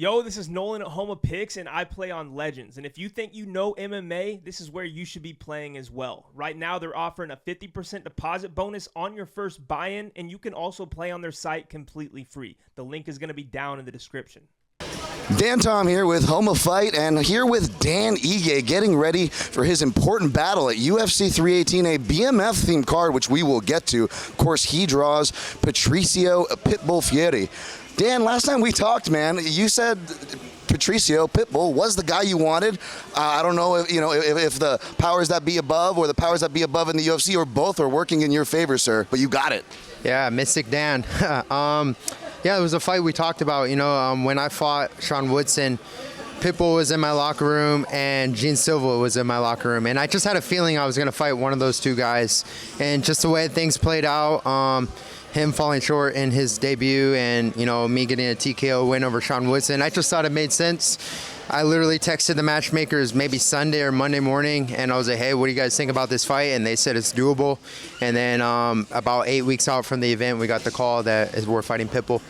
Yo, this is Nolan at Home of Picks, and I play on Legends. And if you think you know MMA, this is where you should be playing as well. Right now, they're offering a 50% deposit bonus on your first buy-in, and you can also play on their site completely free. The link is going to be down in the description. Dan Tom here with Home of Fight, and here with Dan Ige getting ready for his important battle at UFC 318, a BMF-themed card, which we will get to. Of course, he draws Patricio Pitbull Fieri. Dan, last time we talked, man, you said Patricio Pitbull was the guy you wanted. I don't know if the powers that be above or the powers that be above in the UFC or both are working in your favor, sir, but you got it. Yeah, Mystic Dan. Yeah, it was a fight we talked about. When I fought Sean Woodson, Pitbull was in my locker room and Gene Silva was in my locker room. And I just had a feeling I was going to fight one of those two guys. And just the way things played out, him falling short in his debut and, me getting a TKO win over Sean Woodson, I just thought it made sense. I literally texted the matchmakers maybe Sunday or Monday morning, and I was like, hey, what do you guys think about this fight? And they said it's doable. And then about 8 weeks out from the event, we got the call that we're fighting Pitbull.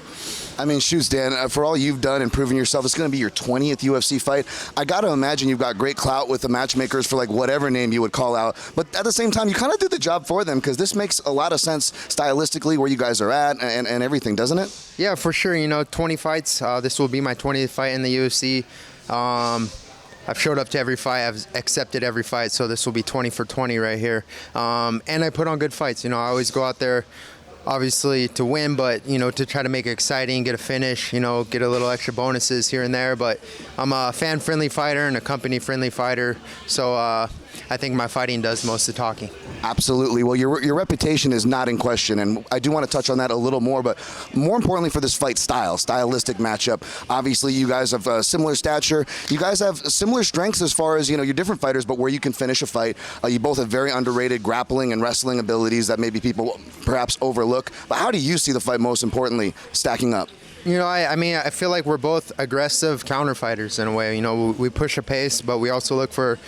I mean, shoes, Dan, for all you've done and proven yourself, it's going to be your 20th UFC fight. I got to imagine you've got great clout with the matchmakers for, whatever name you would call out. But at the same time, you kind of do the job for them because this makes a lot of sense stylistically where you guys are at and everything, doesn't it? Yeah, for sure. 20 fights. This will be my 20th fight in the UFC. I've showed up to every fight. I've accepted every fight, so this will be 20 for 20 right here. And I put on good fights. I always go out there, obviously, to win, but, to try to make it exciting, get a finish, get a little extra bonuses here and there. But I'm a fan-friendly fighter and a company-friendly fighter, so I think my fighting does most of the talking. Absolutely. Well, your reputation is not in question, and I do want to touch on that a little more, but more importantly for this fight, stylistic matchup. Obviously, you guys have a similar stature. You guys have similar strengths as far as, you're different fighters, but where you can finish a fight. You both have very underrated grappling and wrestling abilities that maybe people perhaps overlook. But how do you see the fight, most importantly, stacking up? I feel like we're both aggressive counter fighters in a way. We push a pace, but we also look for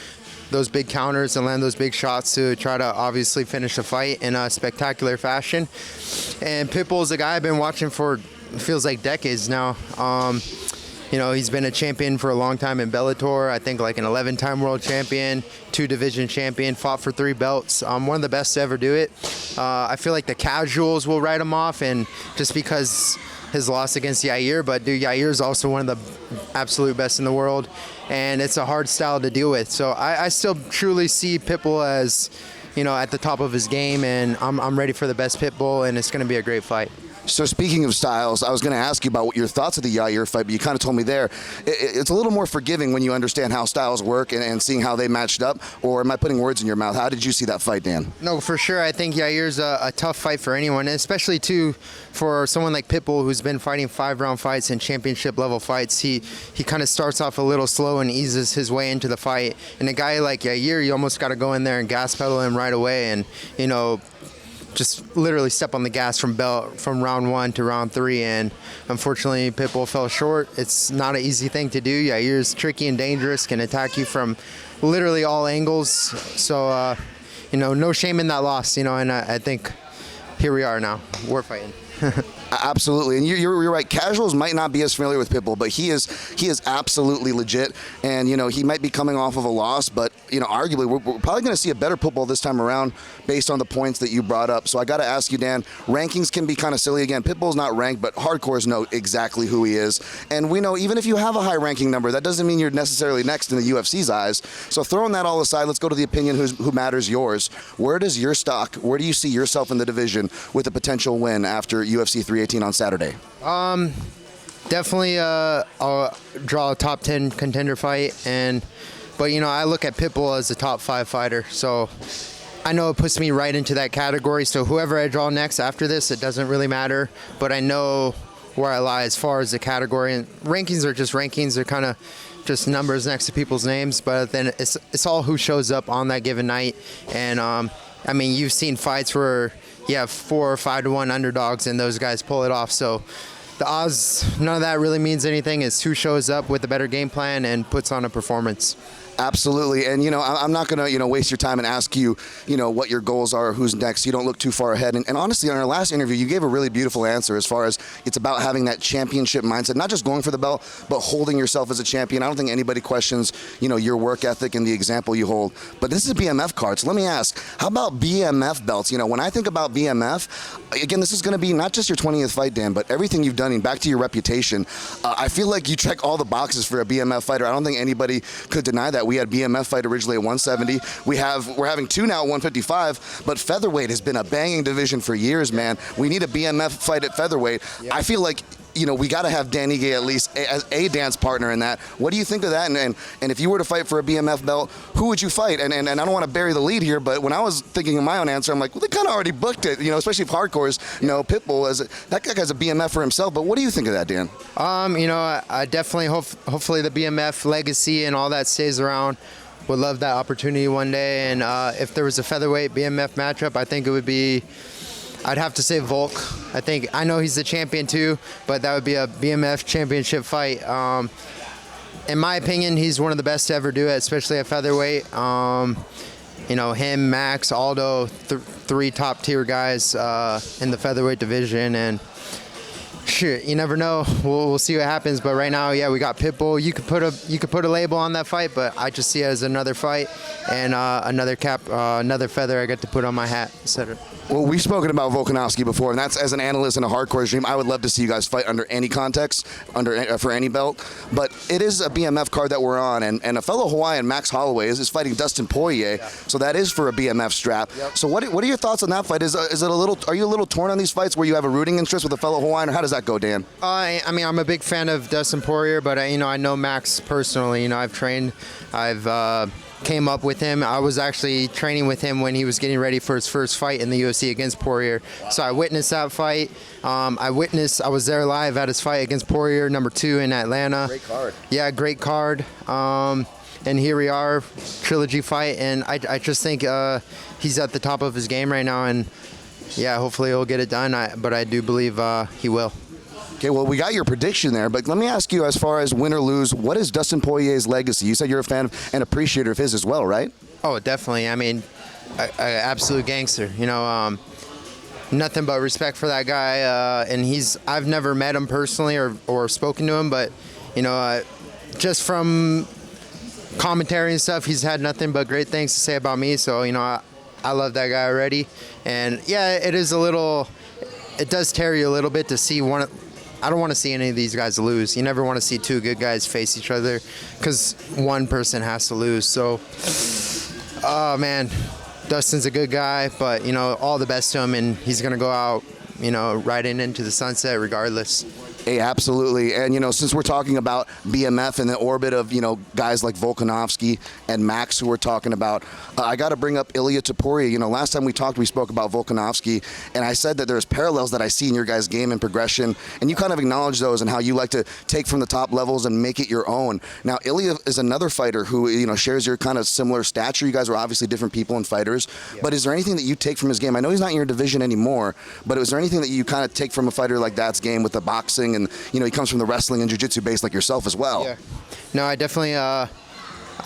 those big counters and land those big shots to try to obviously finish the fight in a spectacular fashion. And Pitbull's a guy I've been watching for, feels like decades now. He's been a champion for a long time in Bellator. I think like an 11-time world champion, 2-division champion, fought for 3 belts. One of the best to ever do it. I feel like the casuals will write him off, and just because his loss against Yair, but dude, Yair's also one of the absolute best in the world, and it's a hard style to deal with. So I still truly see Pitbull as, at the top of his game, and I'm ready for the best Pitbull, and it's going to be a great fight. So speaking of styles, I was going to ask you about what your thoughts of the Yair fight, but you kind of told me there. It's a little more forgiving when you understand how styles work and seeing how they matched up, or am I putting words in your mouth? How did you see that fight, Dan? No, for sure. I think Yair's a tough fight for anyone, and especially, too, for someone like Pitbull who's been fighting 5-round fights and championship-level fights. He kind of starts off a little slow and eases his way into the fight. And a guy like Yair, you almost got to go in there and gas pedal him right away and, just literally step on the gas from round 1 to round 3, and unfortunately Pitbull fell short. It's not an easy thing to do. Yair's tricky and dangerous, can attack you from literally all angles. So no shame in that loss, and I think here we are now. We're fighting. Absolutely, and you're right. Casuals might not be as familiar with Pitbull, but he is absolutely legit, and he might be coming off of a loss, but arguably we're probably going to see a better Pitbull this time around based on the points that you brought up. So I got to ask you, Dan, rankings can be kind of silly. Again, Pitbull's not ranked, but hardcores know exactly who he is, and we know even if you have a high ranking number, that doesn't mean you're necessarily next in the UFC's eyes. So throwing that all aside, let's go to the opinion who matters yours. Where does your stock? Where do you see yourself in the division with a potential win after UFC 318 on Saturday? Definitely I'll draw a top 10 contender fight, but I look at Pitbull as a top 5 fighter, so I know it puts me right into that category. So whoever I draw next after this, it doesn't really matter, but I know where I lie as far as the category. And rankings are just rankings. They're kind of just numbers next to people's names, but then it's all who shows up on that given night. And you've seen fights where you have 4 or 5 to 1 underdogs and those guys pull it off. So the odds, none of that really means anything. It's who shows up with a better game plan and puts on a performance. Absolutely. And, I'm not going to, waste your time and ask you, what your goals are, who's next. You don't look too far ahead. And honestly, on our last interview, you gave a really beautiful answer as far as it's about having that championship mindset, not just going for the belt, but holding yourself as a champion. I don't think anybody questions, your work ethic and the example you hold. But this is a BMF card. So let me ask, how about BMF belts? When I think about BMF, again, this is going to be not just your 20th fight, Dan, but everything you've done, and back to your reputation. I feel like you check all the boxes for a BMF fighter. I don't think anybody could deny that. We had BMF fight originally at 170. We're having two now at 155, but featherweight has been a banging division for years, man. We need a BMF fight at featherweight. I feel like we got to have Dan Ige at least as a dance partner in that. What do you think of that? And if you were to fight for a BMF belt, who would you fight? And I don't want to bury the lead here, but when I was thinking of my own answer, I'm like, well, they kind of already booked it, especially if hardcore's, Pitbull, that guy's a BMF for himself. But what do you think of that, Dan? I definitely hopefully the BMF legacy and all that stays around. Would love that opportunity one day. And if there was a featherweight BMF matchup, I think it would be, I'd have to say Volk. I know he's the champion too, but that would be a BMF championship fight. In my opinion, he's one of the best to ever do it, especially at featherweight. Him, Max, Aldo, three top tier guys in the featherweight division, and shit, you never know. We'll see what happens. But right now, we got Pitbull. You could put a label on that fight, but I just see it as another fight and another feather I get to put on my hat, etc. Well, we've spoken about Volkanovski before, and that's as an analyst in a hardcore stream. I would love to see you guys fight under any context, for any belt. But it is a BMF card that we're on, and a fellow Hawaiian, Max Holloway, is fighting Dustin Poirier. Yeah. So that is for a BMF strap. Yep. So what are your thoughts on that fight? Are you a little torn on these fights where you have a rooting interest with a fellow Hawaiian, or how does that go, Dan? I'm a big fan of Dustin Poirier, but I know Max personally. I've trained, came up with him. I was actually training with him when he was getting ready for his first fight in the UFC against Poirier. So I witnessed that fight. I was there live at his fight against Poirier, number 2 in Atlanta. Great card. Yeah, great card. And here we are, trilogy fight, and I just think he's at the top of his game right now, and hopefully he'll get it done. But I do believe he will. Okay, well, we got your prediction there, but let me ask you, as far as win or lose, what is Dustin Poirier's legacy? You said you're a fan and appreciator of his as well, right? Oh, definitely. An absolute gangster. Nothing but respect for that guy. And I've never met him personally or spoken to him, but, just from commentary and stuff, he's had nothing but great things to say about me. So, I love that guy already. And, it does tear you a little bit to see one. I don't want to see any of these guys lose. You never want to see two good guys face each other because one person has to lose. So, man, Dustin's a good guy, but, all the best to him, and he's going to go out, riding into the sunset regardless. Hey, absolutely. And, since we're talking about BMF in the orbit of, guys like Volkanovski and Max who we're talking about, I got to bring up Ilia Topuria. Last time we talked, we spoke about Volkanovski, and I said that there's parallels that I see in your guys' game and progression, and you kind of acknowledge those and how you like to take from the top levels and make it your own. Now, Ilia is another fighter who, shares your kind of similar stature. You guys are obviously different people and fighters, but is there anything that you take from his game? I know he's not in your division anymore, but is there anything that you kind of take from a fighter like that's game with the boxing? And, he comes from the wrestling and jiu-jitsu base like yourself as well. Yeah. No, I definitely, I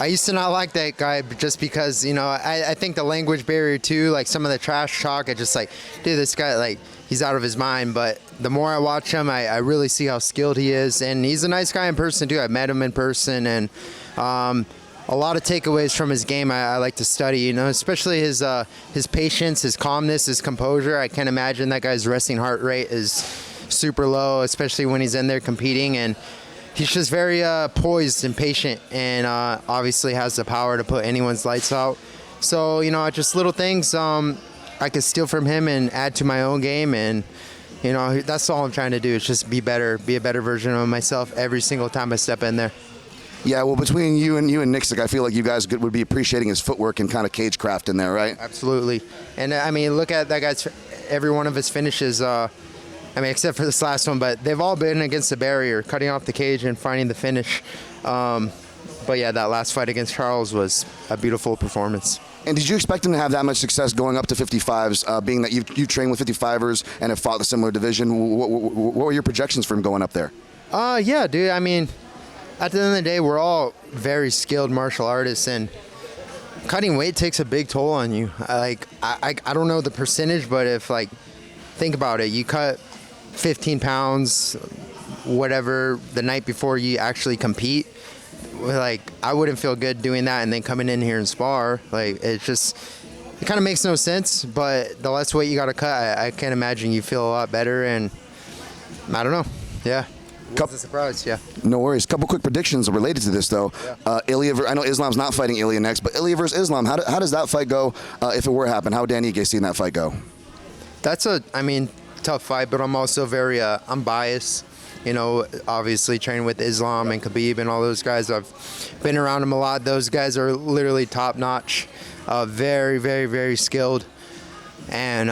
used to not like that guy just because, I think the language barrier too, like some of the trash talk, I just like, dude, this guy, he's out of his mind. But the more I watch him, I really see how skilled he is. And he's a nice guy in person too. I met him in person, and a lot of takeaways from his game I like to study, especially his patience, his calmness, his composure. I can't imagine that guy's resting heart rate is super low, especially when he's in there competing, and he's just very poised and patient, and obviously has the power to put anyone's lights out. So just little things I could steal from him and add to my own game, and that's all I'm trying to do is just be better, be a better version of myself every single time I step in there. Yeah, well, between you and Nixick, I feel like you guys would be appreciating his footwork and kind of cage craft in there, right? Absolutely. And look at that guy's, every one of his finishes, except for this last one, but they've all been against the barrier, cutting off the cage and finding the finish. But yeah, that last fight against Charles was a beautiful performance. And did you expect him to have that much success going up to 55s, being that you train with 55ers and have fought a similar division? What were your projections for him going up there? Yeah, dude. I mean, at the end of the day, we're all very skilled martial artists, and cutting weight takes a big toll on you. I don't know the percentage, but if, like, think about it, you cut 15 pounds, whatever, the night before you actually compete, like, I wouldn't feel good doing that and then coming in here and spar. Like, it kind of makes no sense, but the less weight you got to cut, I can't imagine you feel a lot better, and I don't know. Yeah. It was a surprise, yeah. No worries. Couple quick predictions related to this, though. Yeah. Ilia, I know Islam's not fighting Ilia next, but Ilia versus Islam, how does that fight go if it were to happen? How would Danny Ige seeing that fight go? That's tough fight, but I'm also very, I'm biased. You know, obviously training with Islam and Khabib and all those guys. I've been around them a lot. Those guys are literally top notch, very, very, very skilled. And,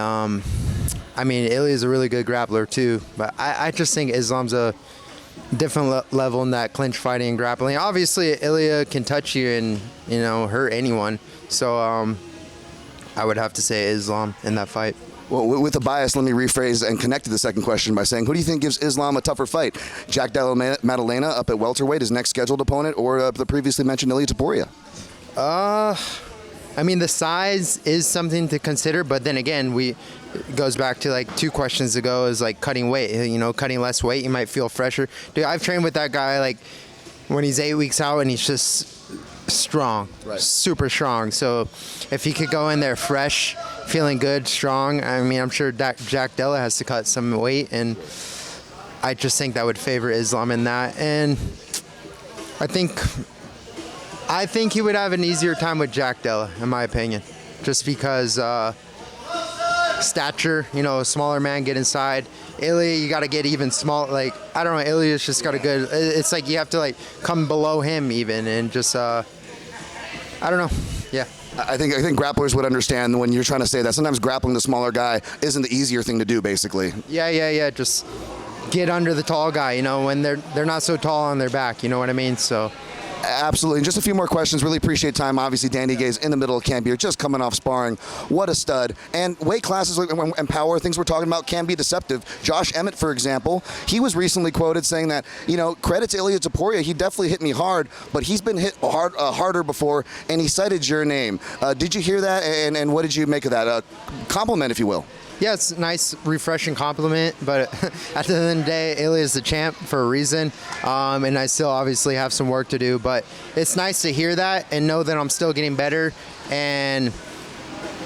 Ilia's a really good grappler too, but I just think Islam's a different level in that clinch fighting and grappling. Obviously, Ilia can touch you and, hurt anyone. So I would have to say Islam in that fight. Well, with the bias, let me rephrase and connect to the second question by saying, who do you think gives Islam a tougher fight? Jack Della Maddalena up at welterweight, his next scheduled opponent, or the previously mentioned Ilia Topuria? The size is something to consider, but then again, it goes back to like 2 questions ago, is like cutting weight. Cutting less weight, you might feel fresher. Dude, I've trained with that guy like when he's 8 weeks out and he's just strong, right. Super strong. So if he could go in there fresh, feeling good, strong, I'm sure Jack Della has to cut some weight, and I just think that would favor Islam in that. And I think he would have an easier time with Jack Della, in my opinion, just because stature, a smaller man, get inside. Ilia, you got to get even small. Like, I don't know, Ilia's just got a good, it's like you have to like come below him even, and just, I don't know. Yeah. I think grapplers would understand when you're trying to say that sometimes grappling the smaller guy isn't the easier thing to do, basically. Yeah. Just get under the tall guy, when they're not so tall on their back, you know what I mean? So. Absolutely. And just a few more questions. Really appreciate time. Obviously, Danny Ige in the middle of camp here, just coming off sparring. What a stud. And weight classes and power, things we're talking about, can be deceptive. Josh Emmett, for example, he was recently quoted saying that, credit to Ilia Topuria, he definitely hit me hard, but he's been hit harder before, and he cited your name. Did you hear that, and what did you make of that? Compliment, if you will. Yeah, it's a nice, refreshing compliment, but at the end of the day, Ilia's the champ for a reason, and I still obviously have some work to do, but it's nice to hear that and know that I'm still getting better, and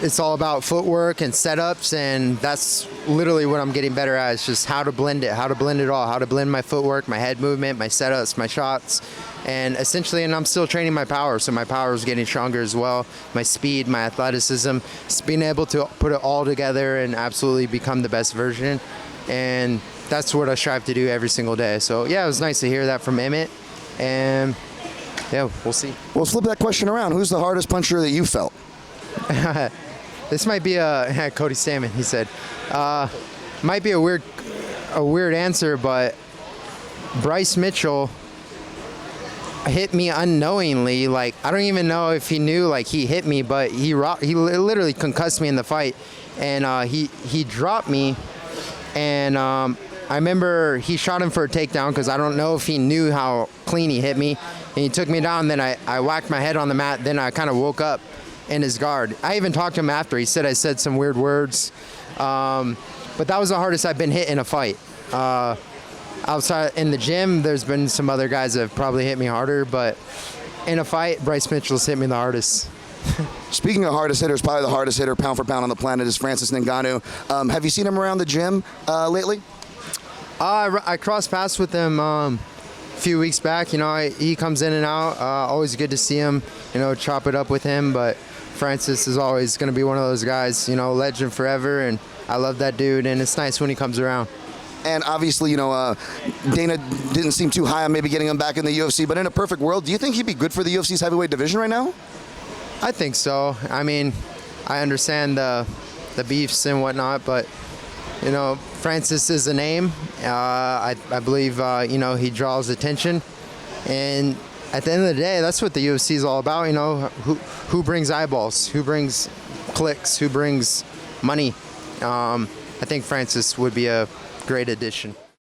it's all about footwork and setups, and that's literally what I'm getting better at. It's just how to blend it all, how to blend my footwork, my head movement, my setups, my shots, and essentially, and I'm still training my power, so my power is getting stronger as well, my speed, my athleticism, just being able to put it all together and absolutely become the best version, and that's what I strive to do every single day. So yeah, it was nice to hear that from Emmett, and yeah, we'll see. Well, flip that question around. Who's the hardest puncher that you felt? This might be Cody Salmon, he said. Might be a weird answer, but Bryce Mitchell hit me unknowingly. Like, I don't even know if he knew, like, he hit me, but he literally concussed me in the fight, and he dropped me, and I remember he shot him for a takedown because I don't know if he knew how clean he hit me, and he took me down. Then I whacked my head on the mat. Then I kind of woke up in his guard. I even talked to him after. He said I said some weird words, but that was the hardest I've been hit in a fight. Outside in the gym, there's been some other guys that have probably hit me harder, but in a fight, Bryce Mitchell's hit me the hardest. Speaking of hardest hitters, probably the hardest hitter pound for pound on the planet is Francis Ngannou. Have you seen him around the gym lately? I crossed paths with him a few weeks back. He comes in and out. Always good to see him, chop it up with him, but Francis is always going to be one of those guys, legend forever, and I love that dude, and it's nice when he comes around. And obviously, Dana didn't seem too high on maybe getting him back in the UFC, but in a perfect world, do you think he'd be good for the UFC's heavyweight division right now? I think so. I understand the beefs and whatnot, but, Francis is a name. I believe, he draws attention, and at the end of the day, that's what the UFC is all about. You know, who brings eyeballs, who brings clicks, who brings money. I think Francis would be a great addition.